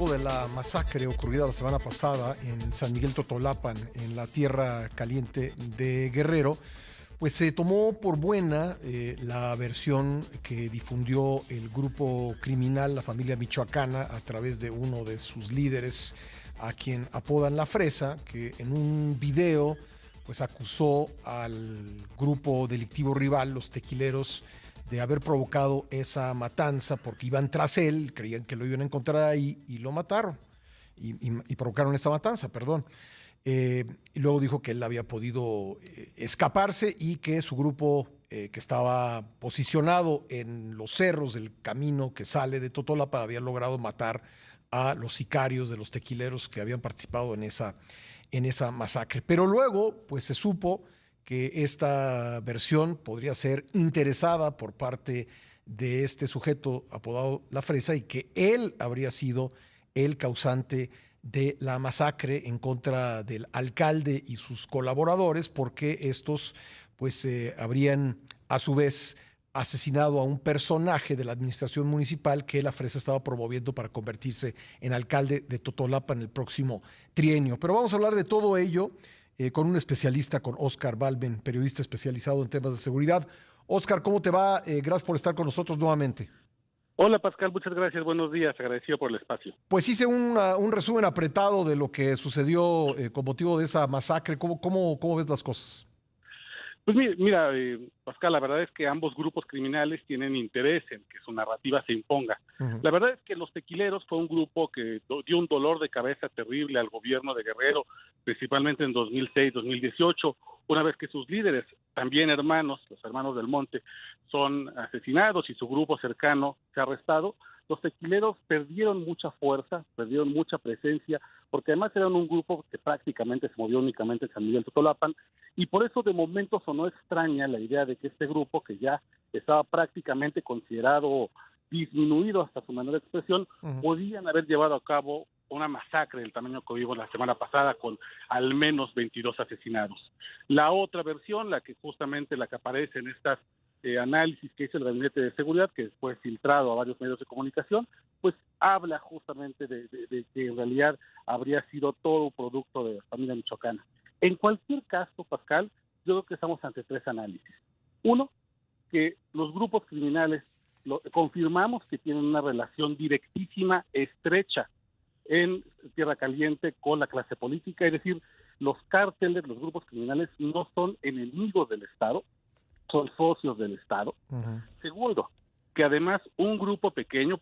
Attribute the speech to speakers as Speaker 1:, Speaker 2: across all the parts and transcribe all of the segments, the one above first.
Speaker 1: luego de la masacre ocurrida la semana pasada en San Miguel Totolapan, en la Tierra Caliente de Guerrero, pues se tomó por buena la versión que difundió el grupo criminal, la familia michoacana, a través de uno de sus líderes, a quien apodan La Fresa, que en un video pues acusó al grupo delictivo rival, los tequileros, de haber provocado esa matanza porque iban tras él, creían que lo iban a encontrar ahí y lo mataron y provocaron esta matanza, perdón. Y luego dijo que él había podido escaparse y que su grupo, que estaba posicionado en los cerros del camino que sale de Totolapa, había logrado matar a los sicarios de los tequileros que habían participado en esa masacre. Pero luego, pues se supo que esta versión podría ser interesada por parte de este sujeto apodado La Fresa y que él habría sido el causante de la masacre en contra del alcalde y sus colaboradores, porque estos pues habrían a su vez asesinado a un personaje de la administración municipal que La Fresa estaba promoviendo para convertirse en alcalde de Totolapa en el próximo trienio. Pero vamos a hablar de todo ello con un especialista, con Oscar Balben, periodista especializado en temas de seguridad. Oscar, ¿cómo te va? Gracias por estar con nosotros nuevamente.
Speaker 2: Hola Pascal, muchas gracias, buenos días, agradecido por el espacio.
Speaker 1: Pues hice un resumen apretado de lo que sucedió con motivo de esa masacre. ¿Cómo ves las cosas?
Speaker 2: Pues mira, Pascal, la verdad es que ambos grupos criminales tienen interés en que su narrativa se imponga.
Speaker 1: Uh-huh.
Speaker 2: La verdad es que los tequileros fue un grupo que dio un dolor de cabeza terrible al gobierno de Guerrero, principalmente en 2006-2018, una vez que sus líderes, también hermanos, los hermanos del Monte, son asesinados y su grupo cercano se ha arrestado. Los tequileros perdieron mucha fuerza, perdieron mucha presencia, porque además eran un grupo que prácticamente se movió únicamente en San Miguel Totolapan, y por eso de momento sonó extraña la idea de que este grupo, que ya estaba prácticamente considerado disminuido hasta su menor expresión,
Speaker 1: Uh-huh.
Speaker 2: podían haber llevado a cabo una masacre del tamaño que vimos la semana pasada con al menos 22 asesinados. La otra versión, la que aparece en estas análisis que hizo el Gabinete de Seguridad, que fue filtrado a varios medios de comunicación, pues habla justamente de que en realidad habría sido todo producto de la familia michoacana. En cualquier caso, Pascal, yo creo que estamos ante tres análisis. Uno, que los grupos criminales confirmamos que tienen una relación directísima, estrecha, en Tierra Caliente con la clase política, es decir, los cárteles, los grupos criminales no son enemigos del Estado, son socios del Estado.
Speaker 1: Uh-huh.
Speaker 2: Segundo, que además un grupo pequeño,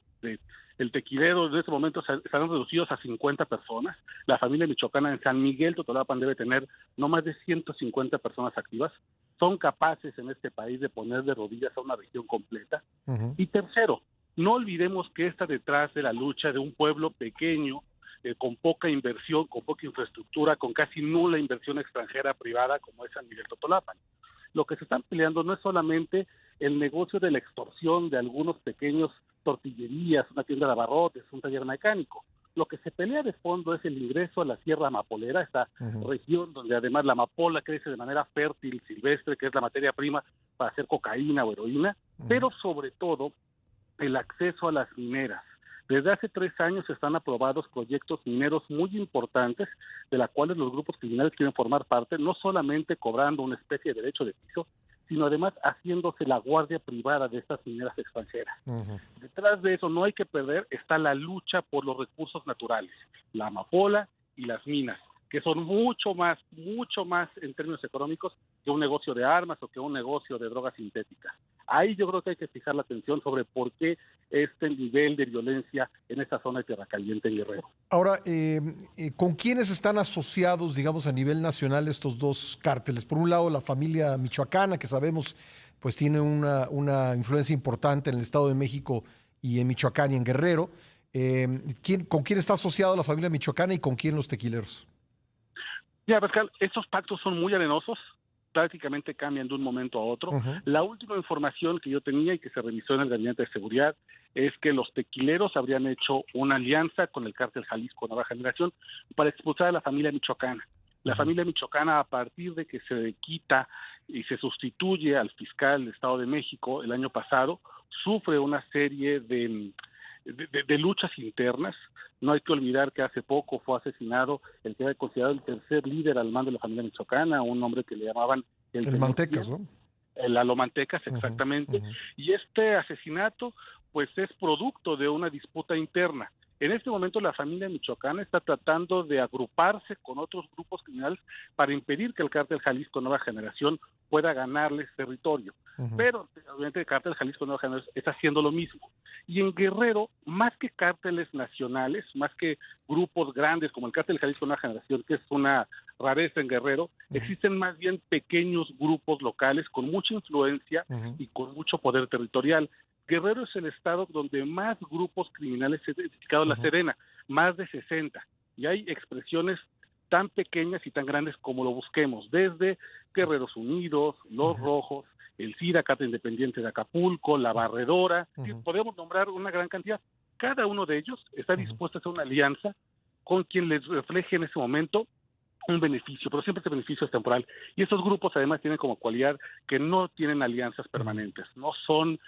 Speaker 2: el tequilero en este momento están reducidos a 50 personas, la familia michoacana en San Miguel Totolapan debe tener no más de 150 personas activas, son capaces en este país de poner de rodillas a una región completa.
Speaker 1: Uh-huh.
Speaker 2: Y tercero, no olvidemos que está detrás de la lucha de un pueblo pequeño, con poca inversión, con poca infraestructura, con casi nula inversión extranjera privada como es San Miguel Totolapan. Lo que se están peleando no es solamente el negocio de la extorsión de algunos pequeños tortillerías, una tienda de abarrotes, un taller mecánico. Lo que se pelea de fondo es el ingreso a la Sierra Amapolera, esta
Speaker 1: Uh-huh.
Speaker 2: región donde además la amapola crece de manera fértil, silvestre, que es la materia prima para hacer cocaína o heroína,
Speaker 1: Uh-huh.
Speaker 2: pero sobre todo el acceso a las mineras. Desde hace 3 años están aprobados proyectos mineros muy importantes, de los cuales los grupos criminales quieren formar parte, no solamente cobrando una especie de derecho de piso, sino además haciéndose la guardia privada de estas mineras extranjeras.
Speaker 1: Uh-huh.
Speaker 2: Detrás de eso, no hay que perder, está la lucha por los recursos naturales, la amapola y las minas, que son mucho más en términos económicos que un negocio de armas o que un negocio de drogas sintéticas. Ahí yo creo que hay que fijar la atención sobre por qué este nivel de violencia en esta zona de Tierra Caliente y Guerrero.
Speaker 1: Ahora, ¿con quiénes están asociados, digamos, a nivel nacional estos dos cárteles? Por un lado, la familia michoacana, que sabemos pues tiene una influencia importante en el Estado de México y en Michoacán y en Guerrero. ¿Con quién está asociado la familia michoacana y con quién los tequileros?
Speaker 2: Ya, Pascal, estos pactos son muy arenosos, prácticamente cambian de un momento a otro.
Speaker 1: Uh-huh.
Speaker 2: La última información que yo tenía y que se revisó en el Gabinete de Seguridad es que los tequileros habrían hecho una alianza con el cártel Jalisco Nueva Generación para expulsar a la familia michoacana. La familia michoacana, a partir de que se quita y se sustituye al fiscal del Estado de México el año pasado, sufre una serie de de luchas internas. No hay que olvidar que hace poco fue asesinado el que era considerado el tercer líder al mando de la familia michoacana, un hombre que le llamaban el
Speaker 1: El
Speaker 2: señor
Speaker 1: Mantecas,
Speaker 2: 100,
Speaker 1: ¿no?
Speaker 2: el Lalo Mantecas,
Speaker 1: Ujú,
Speaker 2: exactamente,
Speaker 1: ujú,
Speaker 2: y este asesinato pues es producto de una disputa interna. En este momento la familia michoacana está tratando de agruparse con otros grupos criminales para impedir que el cártel Jalisco Nueva Generación pueda ganarles territorio.
Speaker 1: ujú,
Speaker 2: Pero obviamente el cártel Jalisco Nueva Generación está haciendo lo mismo. Y en Guerrero, más que cárteles nacionales, más que grupos grandes como el cártel Jalisco Nueva Generación, que es una rareza en Guerrero,
Speaker 1: ujú,
Speaker 2: existen más bien pequeños grupos locales con mucha influencia
Speaker 1: ujú,
Speaker 2: y con mucho poder territorial. Guerrero es el estado donde más grupos criminales se ha identificado la
Speaker 1: ujú,
Speaker 2: Serena, más de 60, y hay expresiones tan pequeñas y tan grandes como lo busquemos, desde Guerreros Unidos, Los
Speaker 1: ujú,
Speaker 2: Rojos, el CIRA, Cata Independiente de Acapulco, La Barredora,
Speaker 1: ujú,
Speaker 2: podemos nombrar una gran cantidad. Cada uno de ellos está
Speaker 1: ujú.
Speaker 2: dispuesto a hacer una alianza con quien les refleje en ese momento un beneficio, pero siempre ese beneficio es temporal. Y estos grupos además tienen como cualidad que no tienen alianzas
Speaker 1: Ujú.
Speaker 2: permanentes, no son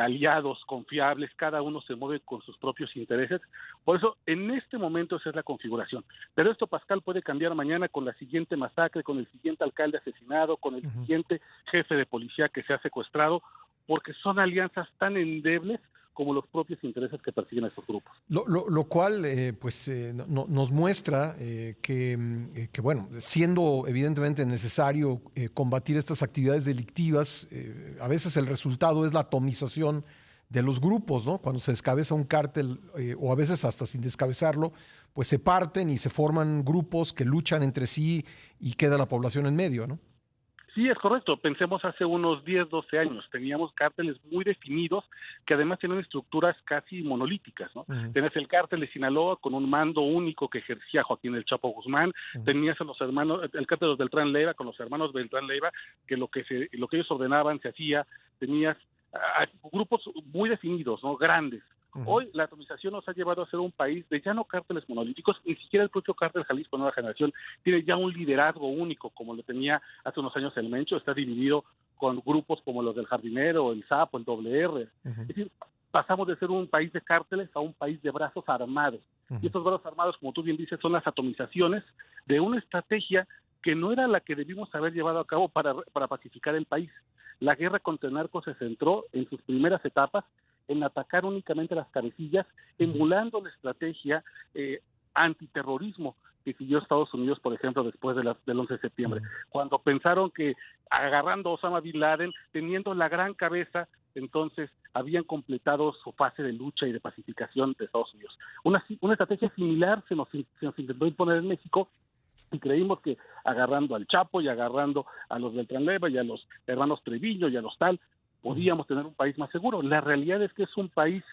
Speaker 2: aliados confiables, cada uno se mueve con sus propios intereses. Por eso, en este momento esa es la configuración. Pero esto, Pascal, puede cambiar mañana con la siguiente masacre, con el siguiente alcalde asesinado, con el
Speaker 1: Ujú.
Speaker 2: siguiente jefe de policía que se ha secuestrado, porque son alianzas tan endebles como los propios intereses que persiguen estos grupos.
Speaker 1: Lo cual, pues, nos muestra que, bueno, siendo evidentemente necesario combatir estas actividades delictivas, a veces el resultado es la atomización de los grupos, ¿no? Cuando se descabeza un cártel, o a veces hasta sin descabezarlo, pues se parten y se forman grupos que luchan entre sí y queda la población en medio, ¿no?
Speaker 2: Sí, es correcto. Pensemos hace unos 10, 12 años. Teníamos cárteles muy definidos que además tienen estructuras casi monolíticas, ¿no?
Speaker 1: Ujú,
Speaker 2: Tenías el cártel de Sinaloa con un mando único que ejercía Joaquín El Chapo Guzmán.
Speaker 1: ujú,
Speaker 2: Tenías a los hermanos, el cártel de los Beltrán Leiva con los hermanos Beltrán Leiva, que lo que ellos ordenaban se hacía. Tenías grupos muy definidos, ¿no? Grandes.
Speaker 1: ujú,
Speaker 2: Hoy la atomización nos ha llevado a ser un país de ya no cárteles monolíticos, ni siquiera el propio cártel Jalisco Nueva Generación tiene ya un liderazgo único como lo tenía hace unos años el Mencho, está dividido con grupos como los del Jardinero, el Sapo, el WR.
Speaker 1: ujú,
Speaker 2: Es decir, pasamos de ser un país de cárteles a un país de brazos armados. Y
Speaker 1: ujú.
Speaker 2: estos brazos armados, como tú bien dices, son las atomizaciones de una estrategia que no era la que debimos haber llevado a cabo para pacificar el país. La guerra contra el narco se centró en sus primeras etapas en atacar únicamente las cabecillas,
Speaker 1: Ujú,
Speaker 2: emulando la estrategia antiterrorismo que siguió Estados Unidos, por ejemplo, después del 11 de septiembre,
Speaker 1: ujú,
Speaker 2: cuando pensaron que agarrando a Osama Bin Laden, teniendo la gran cabeza, entonces habían completado su fase de lucha y de pacificación de Estados Unidos. Una estrategia similar se nos intentó imponer en México y creímos que agarrando al Chapo y agarrando a los Beltrán Leiva y a los hermanos Treviño y a los tal,
Speaker 1: ujú,
Speaker 2: podíamos tener un país más seguro. La realidad es que es un país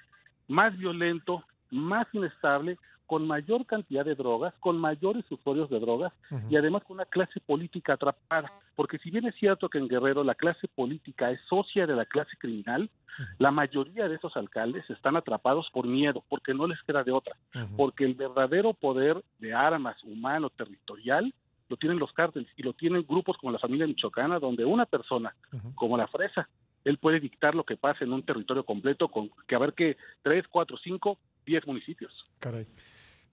Speaker 2: más violento, más inestable, con mayor cantidad de drogas, con mayores usuarios de drogas
Speaker 1: ujú,
Speaker 2: y además con una clase política atrapada. Porque si bien es cierto que en Guerrero la clase política es socia de la clase criminal,
Speaker 1: ujú,
Speaker 2: la mayoría de esos alcaldes están atrapados por miedo, porque no les queda de otra,
Speaker 1: ujú.
Speaker 2: porque el verdadero poder de armas humano, territorial, lo tienen los cárteles y lo tienen grupos como la familia michoacana, donde una persona,
Speaker 1: Ujú.
Speaker 2: como la Fresa, él puede dictar lo que pasa en un territorio completo con que a ver que 3, 4, 5, 10 municipios.
Speaker 1: Caray.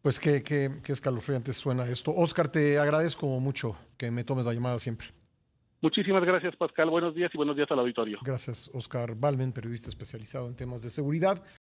Speaker 1: Pues qué escalofriante suena esto. Oscar, te agradezco mucho que me tomes la llamada siempre.
Speaker 2: Muchísimas gracias, Pascal. Buenos días y buenos días al auditorio.
Speaker 1: Gracias, Oscar Balmen, periodista especializado en temas de seguridad.